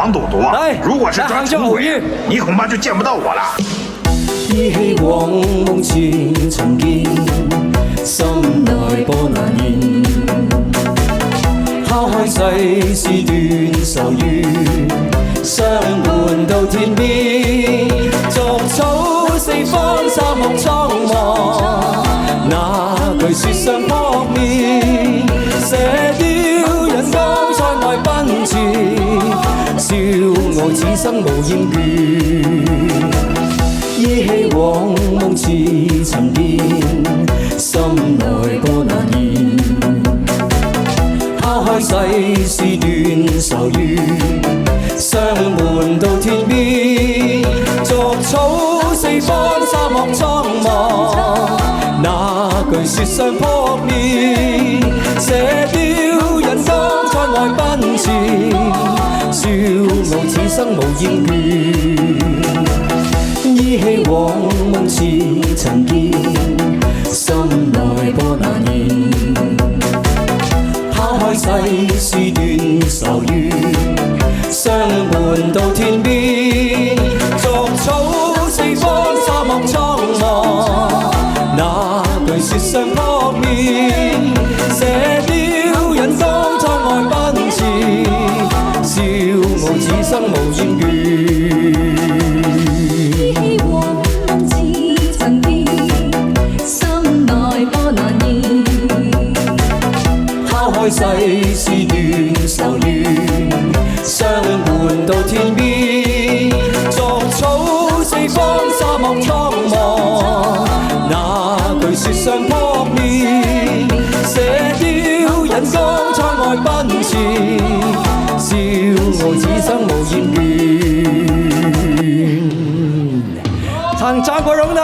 狼赌毒。如果是装穷鬼，你恐怕就见不到我了。依稀往夢前曾見，心內波瀾現。拋開世事斷愁怨，相伴到天邊。逐草四方，沙漠蒼茫，那句雪上撲面，射雕人光塞外奔馳，笑傲此生無厭倦。依稀往夢似曾見，心內波瀾現。拋開世事斷愁怨，相伴到天邊。逐草四方，沙漠蒼茫，那句雪上撲面，射雕人光塞外奔馳，笑傲此生無厭倦。依稀往夢似曾見，心內波瀾現。拋開世事斷愁怨，相伴到天邊。逐草四方，沙漠蒼茫，那句雪上撲面，射雕人光塞外奔馳，笑傲此生無厭倦。世事斷愁怨，相伴到天邊。逐草四方，沙漠蒼茫，那句雪上撲面，射雕人光塞外奔馳，笑傲此生無厭倦。唱張國榮的。